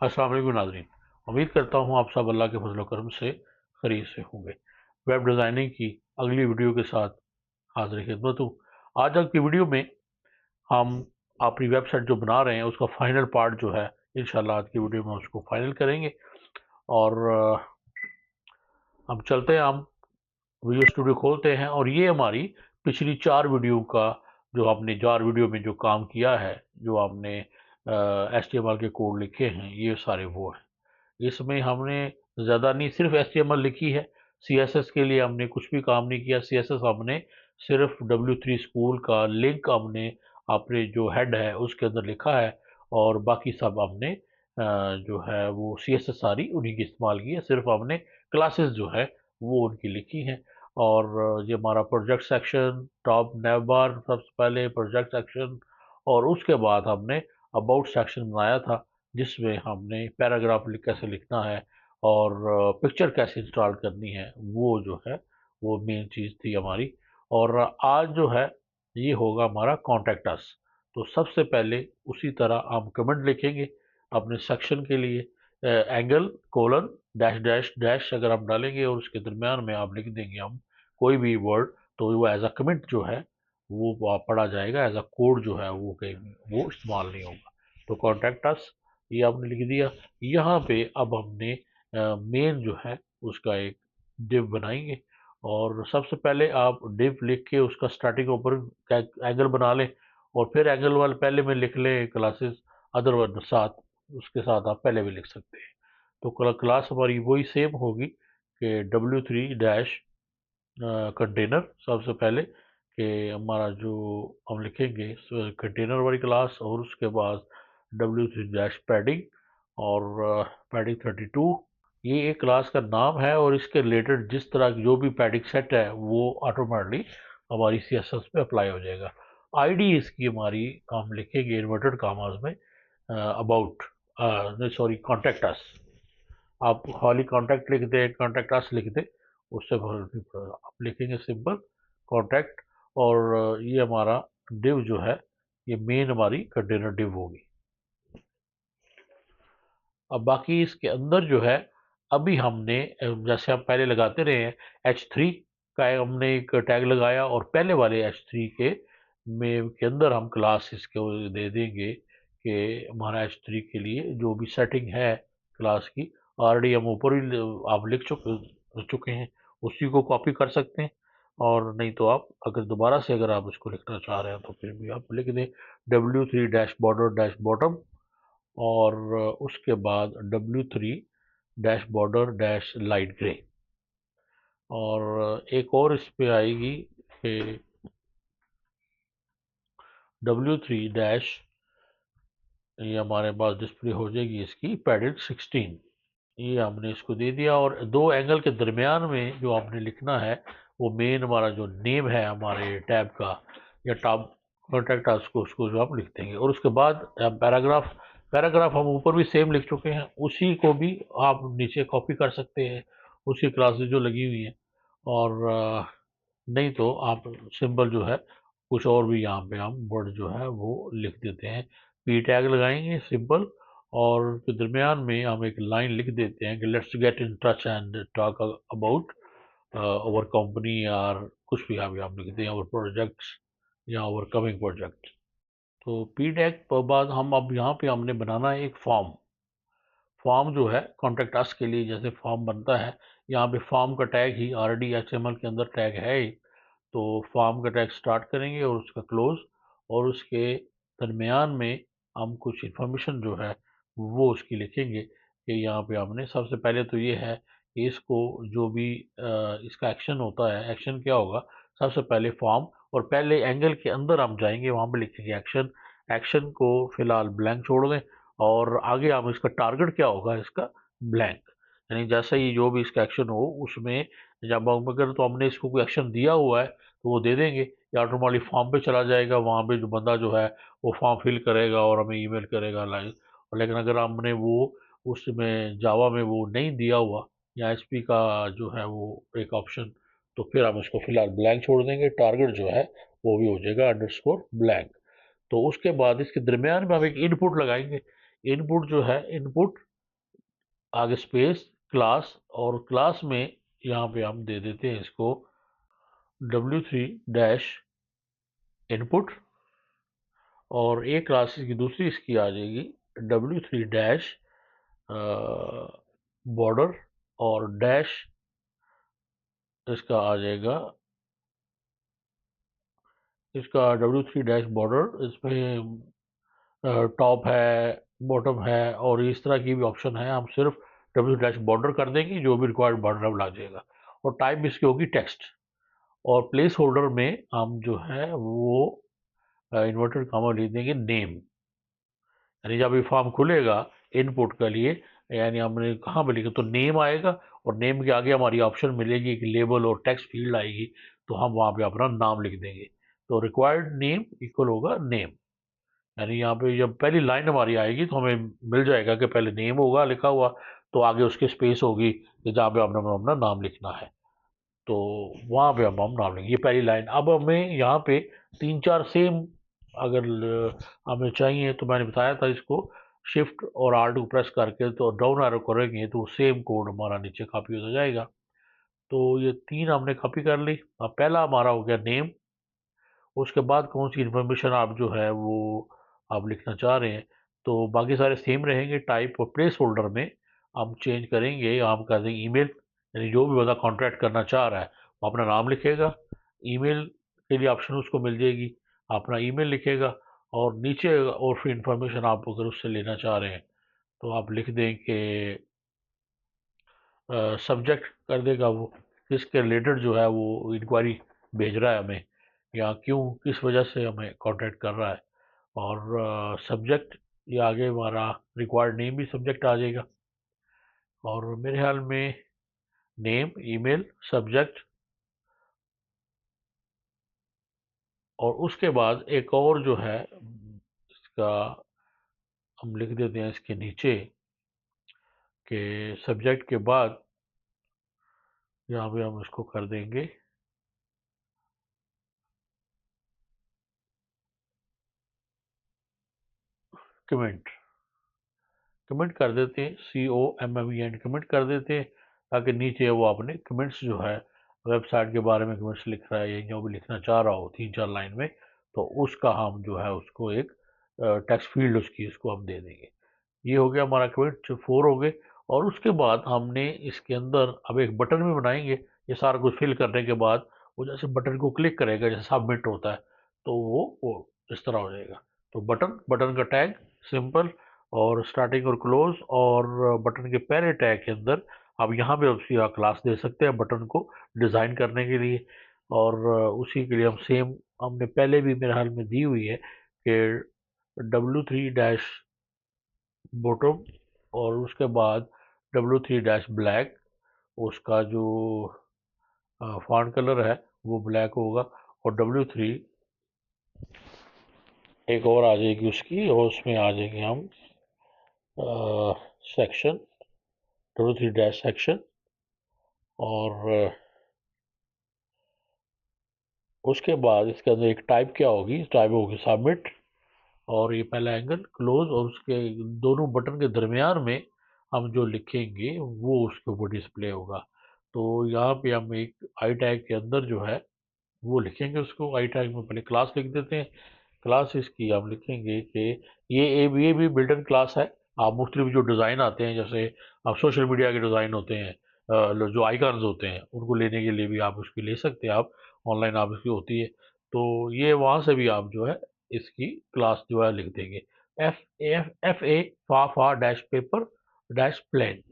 अस्सलाम वालेकुम नाज़रीन। उम्मीद करता हूँ आप सब अल्लाह के फज़ल व करम से खैरियत से होंगे। वेब डिज़ाइनिंग की अगली वीडियो के साथ हाज़िर खिदमत हूँ। आज की वीडियो में हम अपनी वेबसाइट जो बना रहे हैं उसका फाइनल पार्ट जो है इंशाल्लाह आज की वीडियो में उसको फाइनल करेंगे। और हम चलते हैं, हम विजुअल स्टूडियो खोलते हैं और ये हमारी पिछली 4 वीडियो का जो आपने 4 वीडियो में जो काम किया है, जो आपने एचटीएमएल के कोड लिखे हैं, ये सारे वो हैं। इसमें हमने ज़्यादा नहीं, सिर्फ एचटीएमएल लिखी है। सीएसएस के लिए हमने कुछ भी काम नहीं किया। सीएसएस हमने सिर्फ W3 स्कूल का लिंक हमने अपने जो हेड है उसके अंदर लिखा है और बाकी सब हमने जो है वो सीएसएस सारी उन्हीं की इस्तेमाल की है। सिर्फ हमने क्लासेस जो है वो उनकी लिखी हैं। और ये हमारा प्रोजेक्ट सेक्शन, टॉप नेव बार सबसे पहले प्रोजेक्ट सेक्शन, और उसके बाद हमने अबाउट सेक्शन बनाया था जिसमें हमने पैराग्राफ कैसे लिखना है और पिक्चर कैसे इंस्टॉल करनी है, वो जो है वो मेन चीज़ थी हमारी। और आज जो है ये होगा हमारा कॉन्टैक्ट अस। तो सबसे पहले उसी तरह हम कमेंट लिखेंगे अपने सेक्शन के लिए, angle colon dash dash dash अगर हम डालेंगे और उसके दरमियान में आप लिख देंगे हम कोई भी वर्ड, तो वो एज अ कमेंट जो है वो पढ़ा जाएगा। एज अ कोड जो है वो कहीं वो इस्तेमाल नहीं होगा। तो कॉन्टैक्ट अस ये आपने लिख दिया। यहाँ पे अब हमने मेन जो है उसका एक डिव बनाएंगे। और सबसे पहले आप डिव लिख के उसका स्टार्टिंग ऊपर एंगल बना लें और फिर एंगल वाले पहले में लिख लें क्लासेस, अदरवाइज साथ उसके साथ आप पहले भी लिख सकते हैं। तो क्लास हमारी वही सेम होगी कि W3 डैश कंटेनर सबसे पहले कि हमारा जो हम लिखेंगे कंटेनर वाली क्लास, और उसके बाद W3 डैश पैडिंग और पैडिंग 32। ये एक क्लास का नाम है और इसके रिलेटेड जिस तरह की जो भी पैडिंग सेट है वो ऑटोमेटिकली हमारी CSS पे अप्लाई हो जाएगा। आईडी इसकी हमारी हम लिखेंगे इन्वर्टेड कामास में अबाउट, नहीं सॉरी, कॉन्टेक्ट अस। आप खाली कॉन्टैक्ट लिख दें, कॉन्टैक्ट अस लिख दें, उससे फर्क नहीं पड़ेगा। आप लिखेंगे सिंपल कॉन्टैक्ट और ये हमारा डिव जो है ये मेन हमारी कंटेनर डिव होगी। अब बाकी इसके अंदर जो है अभी हमने जैसे हम पहले लगाते रहे हैं H3 का हमने एक टैग लगाया और पहले वाले H3 के अंदर हम क्लास इसके दे देंगे कि हमारा H3 के लिए जो भी सेटिंग है क्लास की ऑलरेडी हम ऊपर ही आप लिख चुके हैं, उसी को कॉपी कर सकते हैं। और नहीं तो आप अगर दोबारा से अगर आप इसको लिखना चाह रहे हैं तो फिर भी आप लिख दें W3 dash border dash bottom और उसके बाद W3 dash border dash light grey. और एक और इस पे आएगी कि W3 डैश, ये हमारे पास डिस्प्ले हो जाएगी इसकी पैडेड 16। ये हमने इसको दे दिया और दो एंगल के दरमियान में जो आपने लिखना है वो मेन हमारा जो नेम है हमारे टैब का या टॉप कॉन्टैक्ट उसको जो आप लिख देंगे। और उसके बाद पैराग्राफ, पैराग्राफ हम ऊपर भी सेम लिख चुके हैं, उसी को भी आप नीचे कॉपी कर सकते हैं, उसकी क्लासेस जो लगी हुई हैं। और नहीं तो आप सिंबल जो है कुछ और भी यहाँ पे हम वर्ड जो है वो लिख देते हैं। पी टैग लगाएंगे सिंपल और के दरमियान में हम एक लाइन लिख देते हैं कि let's get in touch and talk about our company, और कुछ भी आप लिख दें, आवर प्रोजेक्ट्स या आवर कमिंग प्रोजेक्ट। तो पी टैग के बाद हम अब यहाँ पे हमने बनाना है एक फॉर्म। फॉर्म जो है कॉन्टेक्ट अस के लिए जैसे फॉर्म बनता है, यहाँ पे फॉर्म का टैग ही ऑलरेडी HTML के अंदर टैग है ही। तो फॉर्म का टैग स्टार्ट करेंगे और उसका क्लोज, और उसके दरमियान में हम कुछ इन्फॉर्मेशन जो है वो उसकी लिखेंगे कि यहाँ पे हमने सबसे पहले तो ये है कि इसको जो भी इसका एक्शन होता है, एक्शन क्या होगा, सबसे पहले फॉर्म और पहले एंगल के अंदर हम जाएंगे वहाँ पे लिखेंगे एक्शन। एक्शन को फिलहाल ब्लैंक छोड़ दें और आगे हम इसका टारगेट क्या होगा इसका ब्लैंक, यानी जैसे ही जो भी इसका एक्शन हो उसमें जब हम अगर तो हमने इसको कोई एक्शन दिया हुआ है तो वो दे देंगे या ऑटोमेटिक फॉर्म पे चला जाएगा, वहाँ पे जो बंदा जो है वो फॉर्म फिल करेगा और हमें ईमेल करेगा लाइव। लेकिन अगर हमने वो उसमें जावा में वो नहीं दिया हुआ या एसपी का जो है वो एक ऑप्शन, तो फिर हम इसको फिलहाल ब्लैंक छोड़ देंगे। टारगेट जो है वो भी हो जाएगा अंडरस्कोर ब्लैंक। तो उसके बाद इसके दरमियान में हम एक इनपुट लगाएंगे। इनपुट जो है, इनपुट आगे स्पेस क्लास, और क्लास में यहाँ पे हम दे देते हैं इसको W3 डैश इनपुट, और एक क्लास की दूसरी इसकी आ जाएगी W3 डैश बॉर्डर, और डैश इसका आ जाएगा, इसका W3 डैश बॉर्डर, इसमें टॉप है, बॉटम है, और इस तरह की भी ऑप्शन है। हम सिर्फ W डैश बॉर्डर कर देंगे, जो भी रिक्वायर्ड बॉर्डर अब लग जाएगा, और टाइप इसकी होगी टेक्स्ट। और प्लेस होल्डर में हम जो है वो इन्वर्टेड कॉमा लिख देंगे नेम, यानी जब ये फॉर्म खुलेगा इनपुट के लिए, यानी हमने कहाँ पे लिखा तो नेम आएगा, और नेम के आगे हमारी ऑप्शन मिलेगी कि लेबल और टेक्स्ट फील्ड आएगी, तो हम वहाँ पे अपना नाम लिख देंगे। तो रिक्वायर्ड नेम इक्वल होगा नेम, यानी यहाँ पे जब पहली लाइन हमारी आएगी तो हमें मिल जाएगा कि पहले नेम होगा लिखा हुआ, तो आगे उसके स्पेस होगी कि जहाँ पे हमने अपना नाम लिखना है, तो वहाँ पे हम नाम लेंगे। ये पहली लाइन। अब हमें यहाँ पे 3-4 सेम अगर हमें चाहिए, तो मैंने बताया था इसको शिफ्ट और आर को प्रेस करके तो डाउन एरो करेंगे तो सेम कोड हमारा नीचे कॉपी होता जाएगा। तो ये 3 हमने कॉपी कर ली। अब पहला हमारा हो गया नेम, उसके बाद कौन सी इन्फॉर्मेशन आप जो है वो आप लिखना चाह रहे हैं, तो बाकी सारे सेम रहेंगे। टाइप और प्लेस होल्डर में हम चेंज करेंगे, हम कर देंगे ईमेल, यानी जो भी बंदा कॉन्टैक्ट करना चाह रहा है वो अपना नाम लिखेगा, ईमेल के लिए ऑप्शन उसको मिल जाएगी, अपना ईमेल लिखेगा, और नीचे और फिर इंफॉर्मेशन आप अगर उससे लेना चाह रहे हैं तो आप लिख दें कि सब्जेक्ट कर देगा वो, किसके रिलेटेड जो है वो इंक्वायरी भेज रहा है हमें, या क्यों किस वजह से हमें कांटेक्ट कर रहा है, और सब्जेक्ट ये आगे हमारा रिक्वायर्ड नेम भी सब्जेक्ट आ जाएगा, और मेरे ख्याल में नेम ईमेल सब्जेक्ट, और उसके बाद एक और जो है इसका हम लिख देते हैं इसके नीचे कि सब्जेक्ट के बाद यहाँ पे हम इसको कर देंगे कमेंट, कमेंट कर देते हैं COMMENT कमेंट कर देते हैं, ताकि नीचे वो अपने कमेंट्स जो है वेबसाइट के बारे में कमेंट्स लिख रहा है या जो भी लिखना चाह रहा हो 3-4 लाइन में, तो उसका हम जो है उसको एक टेक्स्ट फील्ड उसकी उसको हम दे देंगे। ये हो गया हमारा कमेंट 4 हो गए। और उसके बाद हमने इसके अंदर अब एक बटन भी बनाएंगे। ये सारा कुछ फिल करने के बाद वो जैसे बटन को क्लिक करेगा, जैसे सबमिट होता है, तो वो इस तरह हो जाएगा। तो बटन, बटन का टैग सिंपल, और स्टार्टिंग और क्लोज, और बटन के पहले टैग के अंदर अब यहाँ पे उसकी क्लास दे सकते हैं बटन को डिज़ाइन करने के लिए। और उसी के लिए हम सेम हमने पहले भी मेरे हाल में दी हुई है कि W3 डैश बॉटम, और उसके बाद W3 डैश ब्लैक, उसका जो फॉन्ट कलर है वो ब्लैक होगा, और W3 एक और आ जाएगी उसकी, और उसमें आ जाएंगे हम सेक्शन W3 डैश सेक्शन, और उसके बाद इसके अंदर एक टाइप क्या होगी, टाइप होगी सबमिट, और ये पहला एंगल क्लोज, और उसके दोनों बटन के दरमियान में हम जो लिखेंगे वो उसके ऊपर डिस्प्ले होगा। तो यहाँ पे हम एक आई टैग के अंदर जो है वो लिखेंगे उसको। आई टैग में पहले क्लास लिख देते हैं, क्लास इसकी हम लिखेंगे कि ये भी बिल्ट इन क्लास है। आप मुख्तलिफ जो डिज़ाइन आते हैं, जैसे आप सोशल मीडिया के डिज़ाइन होते हैं, जो आइकन्स होते हैं उनको लेने के लिए भी आप उसकी ले सकते हैं, आप ऑनलाइन आप इसकी होती है, तो ये वहाँ से भी आप जो है इसकी क्लास जो है लिख देंगे FA फा डैश पेपर डैश प्लान।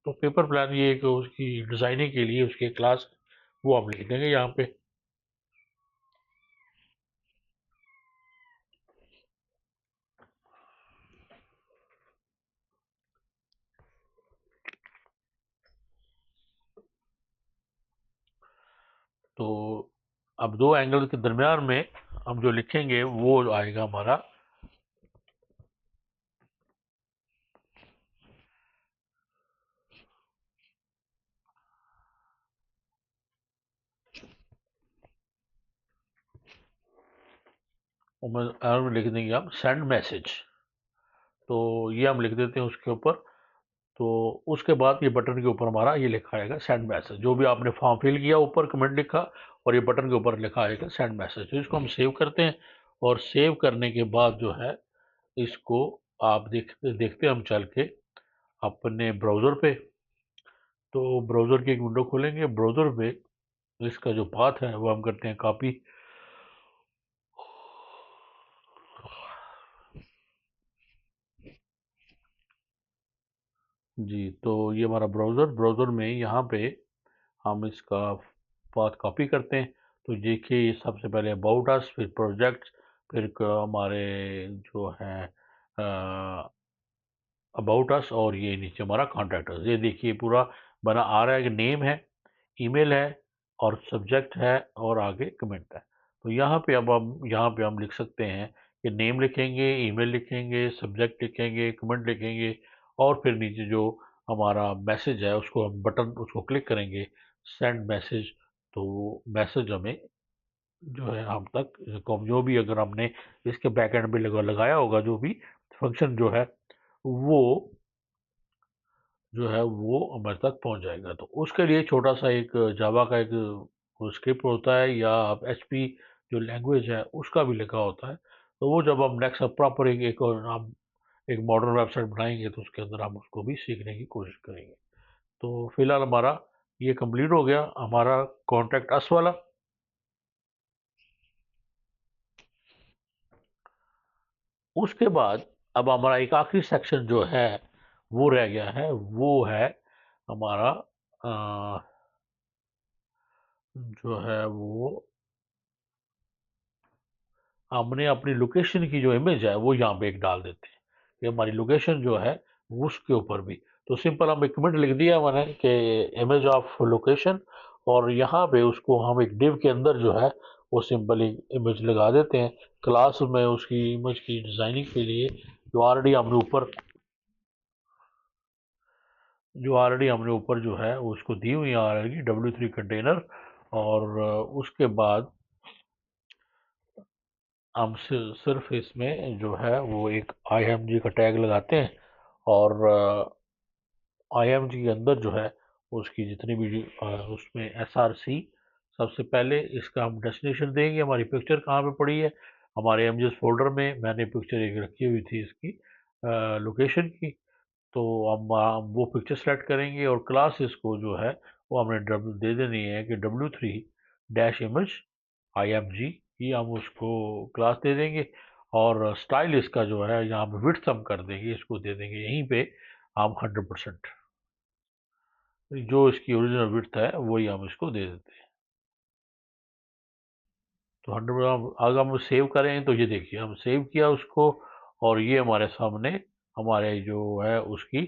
तो पेपर प्लान ये एक उसकी डिज़ाइनिंग के लिए उसकी क्लास वो हम लिख देंगे यहाँ पे। तो अब दो एंगल के दरमियान में हम जो लिखेंगे वो आएगा हमारा में लिख देंगे हम सेंड मैसेज। तो ये हम लिख देते हैं उसके ऊपर, तो उसके बाद ये बटन के ऊपर हमारा ये लिखा आएगा सेंड मैसेज, जो भी आपने फॉर्म फिल किया ऊपर कमेंट लिखा, और ये बटन के ऊपर लिखा आएगा सेंड मैसेज। तो इसको हम सेव करते हैं, और सेव करने के बाद जो है इसको आप देखते हैं हम चल के अपने ब्राउज़र पे। तो ब्राउज़र की एक विंडो खोलेंगे, ब्राउज़र पे इसका जो पाथ है वो हम करते हैं कॉपी। जी, तो ये हमारा ब्राउज़र में यहाँ पे हम इसका पाथ कॉपी करते हैं। तो देखिए ये सबसे पहले अबाउट अस, फिर प्रोजेक्ट्स, फिर हमारे जो है अबाउट अस, और ये नीचे हमारा कॉन्टैक्ट अस। ये देखिए पूरा बना आ रहा है कि नेम है, ईमेल है, और सब्जेक्ट है, और आगे कमेंट है। तो यहाँ पे अब हम लिख सकते हैं कि नेम लिखेंगे, ईमेल लिखेंगे, सब्जेक्ट लिखेंगे, कमेंट लिखेंगे, और फिर नीचे जो हमारा मैसेज है उसको हम बटन उसको क्लिक करेंगे, सेंड मैसेज। तो मैसेज हमें जो है हम तक जो भी अगर हमने इसके बैक एंड पे लगाया होगा, जो भी फंक्शन वो वो हमारे तक पहुंच जाएगा। तो उसके लिए छोटा सा एक जावा का एक स्क्रिप्ट होता है, या आप एचपी जो लैंग्वेज है उसका भी लिखा होता है। तो वो जब हम नेक्स्ट प्रॉपर एक और हम एक मॉडर्न वेबसाइट बनाएंगे तो उसके अंदर हम उसको भी सीखने की कोशिश करेंगे। तो फिलहाल हमारा ये कंप्लीट हो गया हमारा कॉन्टैक्ट अस वाला। उसके बाद अब हमारा एक आखिरी सेक्शन जो है वो रह गया है, वो है हमारा जो है वो हमने अपनी लोकेशन की जो इमेज है वो यहाँ पे एक डाल देते हैं कि हमारी लोकेशन जो है उसके ऊपर भी। तो सिंपल हम एक कमेंट लिख दिया मैंने कि इमेज ऑफ लोकेशन, और यहाँ पे उसको हम एक डिव के अंदर जो है वो सिंपल एक इमेज लगा देते हैं। क्लास में उसकी इमेज की डिज़ाइनिंग के लिए जो ऑलरेडी हमने ऊपर जो है उसको दी हुई आ रहेगी W3 कंटेनर। और उसके बाद हम सिर्फ इसमें जो है वो एक IMG का टैग लगाते हैं, और IMG के अंदर जो है उसकी जितनी भी उसमें SRC, सबसे पहले इसका हम डेस्टिनेशन देंगे, हमारी पिक्चर कहाँ पे पड़ी है। हमारे एमजीएस फोल्डर में मैंने पिक्चर एक रखी हुई थी इसकी लोकेशन की। तो हम वो पिक्चर सेलेक्ट करेंगे, और क्लास इसको जो है वो हमने दे देनी है कि W3-image IMG, ये हम उसको क्लास दे देंगे। और स्टाइल इसका जो है यहाँ पे विड्थ हम कर देंगे, इसको दे देंगे यहीं पे हम 100%, जो इसकी ओरिजिनल विड्थ है वही हम इसको दे देते हैं। तो 100% अगर हम सेव करें तो ये देखिए हम सेव किया उसको, और ये हमारे सामने हमारे जो है उसकी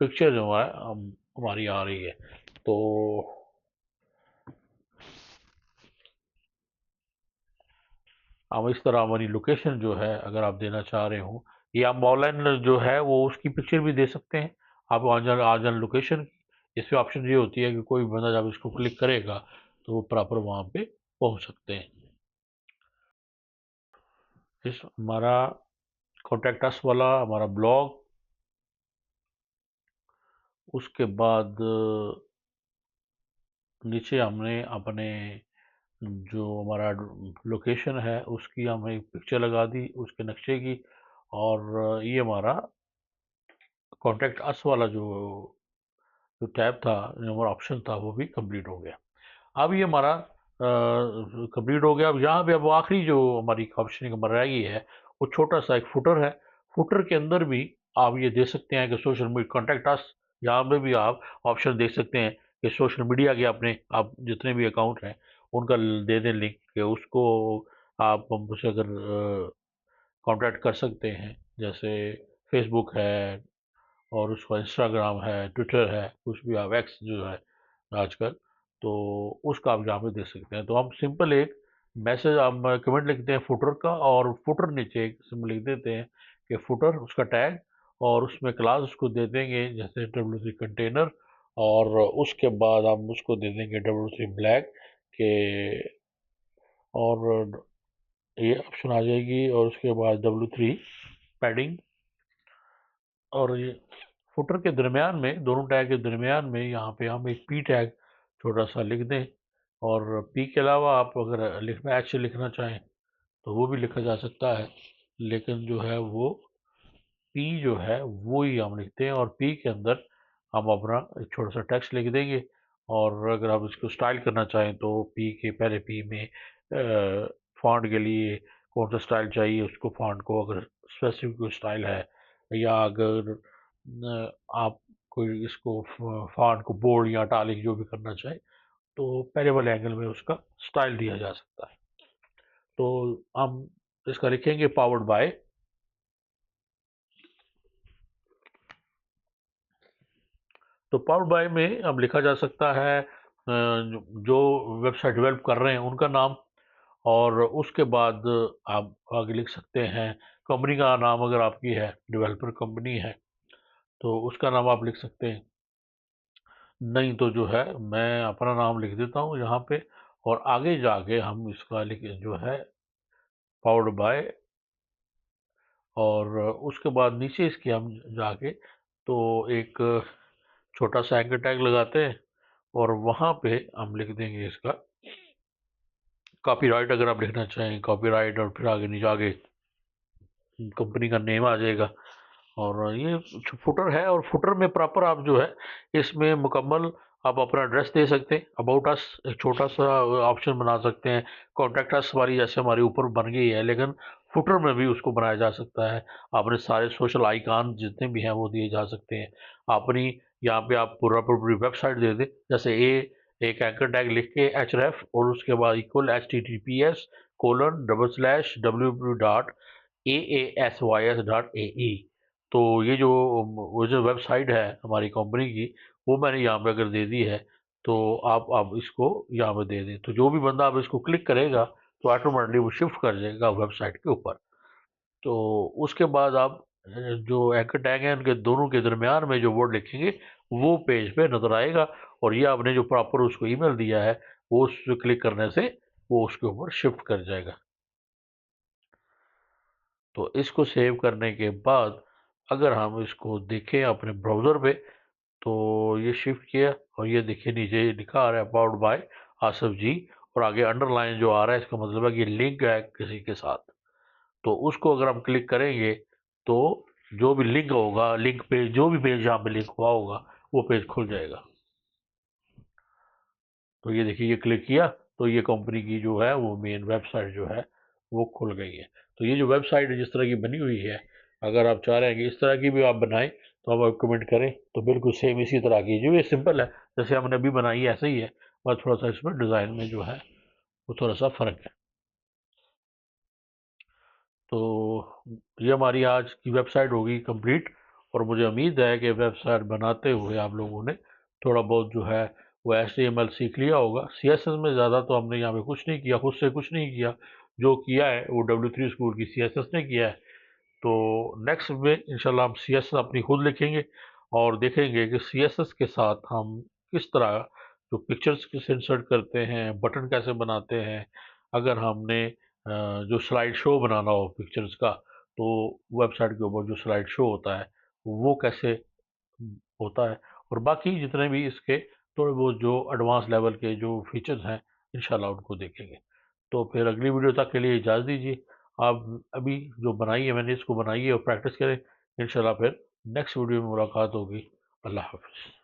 पिक्चर जो है हमारी आ रही है। तो हम इस तरह हमारी लोकेशन जो है अगर आप देना चाह रहे हो, या आप ऑनलाइन जो है वो उसकी पिक्चर भी दे सकते हैं। आप आ जान लोकेशन, इसमें ऑप्शन ये होती है कि कोई भी बंदा जब इसको क्लिक करेगा तो वो प्रॉपर वहाँ पे पहुँच सकते हैं। इस हमारा कॉन्टैक्ट अस वाला हमारा ब्लॉग, उसके बाद नीचे हमने अपने जो हमारा लोकेशन है उसकी हमने एक पिक्चर लगा दी उसके नक्शे की, और ये हमारा कॉन्टैक्ट अस वाला जो जो टैब था, जो हमारा ऑप्शन था, वो भी कंप्लीट हो गया। अब ये हमारा कंप्लीट हो गया। अब यहाँ पे अब आखिरी जो हमारी ऑप्शन नंबर रह गई है वो छोटा सा एक फुटर है। फुटर के अंदर भी आप ये दे सकते हैं कि सोशल मीडिया कॉन्टैक्ट अस, यहाँ पे भी आप ऑप्शन दे सकते हैं कि सोशल मीडिया के अपने आप जितने भी अकाउंट हैं उनका दे दें लिंक, कि उसको आप हमसे अगर कॉन्टैक्ट कर सकते हैं। जैसे फेसबुक है, और उसका इंस्टाग्राम है, ट्विटर है, कुछ भी आप एक्स जो है आजकल, तो उसका आप यहाँ पे दे सकते हैं। तो हम सिंपल एक मैसेज हम कमेंट लिखते हैं फुटर का, और फुटर नीचे एक सिंपल लिख देते हैं कि फुटर उसका टैग, और उसमें क्लास उसको दे देंगे जैसे W3 कंटेनर, और उसके बाद हम उसको दे देंगे W3 ब्लैक के, और ये ऑप्शन आ जाएगी, और उसके बाद W3 पैडिंग, और ये फुटर के दरमियान में, दोनों टैग के दरमियान में यहाँ पे हम एक पी टैग छोटा सा लिख दें, और पी के अलावा आप अगर लिखना एच लिखना चाहें तो वो भी लिखा जा सकता है, लेकिन जो है वो पी जो है वो ही हम लिखते हैं, और पी के अंदर हम अपना एक छोटा सा टेक्स्ट लिख देंगे। और अगर आप इसको स्टाइल करना चाहें तो पी के पहले पी में फॉन्ट के लिए कौन सा स्टाइल चाहिए, उसको फॉन्ट को अगर स्पेसिफिक कोई स्टाइल है, या अगर आप कोई इसको फॉन्ट को बोल्ड या इटालिक जो भी करना चाहे तो पहले वाले एंगल में उसका स्टाइल दिया जा सकता है। तो हम इसका लिखेंगे पावर्ड बाय, तो पावर बाय में अब लिखा जा सकता है जो वेबसाइट डेवलप कर रहे हैं उनका नाम, और उसके बाद आप आगे लिख सकते हैं कंपनी का नाम, अगर आपकी है डेवलपर कंपनी है तो उसका नाम आप लिख सकते हैं, नहीं तो जो है मैं अपना नाम लिख देता हूँ यहाँ पे, और आगे जाके हम इसका लिख जो है पावर्ड बाय, और उसके बाद नीचे इसके हम जाके तो एक छोटा सा एंकर टैग लगाते हैं, और वहाँ पे हम लिख देंगे इसका कॉपीराइट, अगर आप लिखना चाहें कॉपीराइट, और फिर आगे नीचे आगे कंपनी का नेम आ जाएगा। और ये फुटर है, और फुटर में प्रॉपर आप जो है इसमें मुकम्मल आप अपना एड्रेस दे सकते हैं, अबाउट अस एक छोटा सा ऑप्शन बना सकते हैं, कॉन्टैक्ट अस हमारी जैसे हमारे ऊपर बन गई है, लेकिन फुटर में भी उसको बनाया जा सकता है। आपने सारे सोशल आइकॉन जितने भी हैं वो दिए जा सकते हैं। अपनी यहाँ पे आप पूरी वेबसाइट दे दें, जैसे एक एंकर टैग लिख के href, और उसके बाद इक्वल https://www.aasys.ae। तो ये जो वो जो वेबसाइट है हमारी कंपनी की, वो मैंने यहाँ पे अगर दे दी है, तो आप इसको यहाँ पे दे दें, तो जो भी बंदा आप इसको क्लिक करेगा तो ऑटोमेटिकली वो शिफ्ट कर जाएगा वेबसाइट के ऊपर। तो उसके बाद आप जो एंकर टैग हैं उनके दोनों के दरमियान में जो वर्ड लिखेंगे वो पेज पे नजर आएगा, और ये आपने जो प्रॉपर उसको ईमेल दिया है वो उस पर क्लिक करने से वो उसके ऊपर शिफ्ट कर जाएगा। तो इसको सेव करने के बाद अगर हम इसको देखें अपने ब्राउज़र पे, तो ये शिफ्ट किया और ये देखिए नीचे लिखा आ रहा है पावर्ड बाय आसिफ जी, और आगे अंडरलाइन जो आ रहा है इसका मतलब है कि लिंक है किसी के साथ। तो उसको अगर हम क्लिक करेंगे तो जो भी लिंक होगा, लिंक पेज, जो भी पेज यहाँ पे लिंक हुआ होगा वो पेज खुल जाएगा। तो ये देखिए ये क्लिक किया तो ये कंपनी की जो है वो मेन वेबसाइट जो है वो खुल गई है। तो ये जो वेबसाइट जिस तरह की बनी हुई है, अगर आप चाह रहे हैं कि इस तरह की भी आप बनाएं तो आप कमेंट करें, तो बिल्कुल सेम इसी तरह की जो ये सिंपल है जैसे हमने अभी बनाई है ऐसे ही है, बस थोड़ा सा इसमें डिज़ाइन में जो है वो थोड़ा सा फ़र्क है। तो ये हमारी आज की वेबसाइट होगी कंप्लीट, और मुझे उम्मीद है कि वेबसाइट बनाते हुए आप लोगों ने थोड़ा बहुत जो है वो HTML सीख लिया होगा। CSS में ज़्यादा तो हमने यहाँ पे कुछ नहीं किया, खुद से कुछ नहीं किया, जो किया है वो W3 स्कूल की CSS ने किया है। तो नेक्स्ट में इंशाल्लाह हम CSS अपनी खुद लिखेंगे, और देखेंगे कि CSS के साथ हम किस तरह जो पिक्चर्स किस इंसर्ट करते हैं, बटन कैसे बनाते हैं, अगर हमने जो स्लाइड शो बनाना हो पिक्चर्स का, तो वेबसाइट के ऊपर जो स्लाइड शो होता है वो कैसे होता है, और बाकी जितने भी इसके थोड़े बहुत जो एडवांस लेवल के जो फीचर्स हैं इंशाल्लाह उनको देखेंगे। तो फिर अगली वीडियो तक के लिए इजाज़त दीजिए। आप अभी जो बनाई है मैंने इसको बनाइए और प्रैक्टिस करें, इंशाल्लाह फिर नेक्स्ट वीडियो में मुलाकात होगी। अल्लाह हाफ़िज़।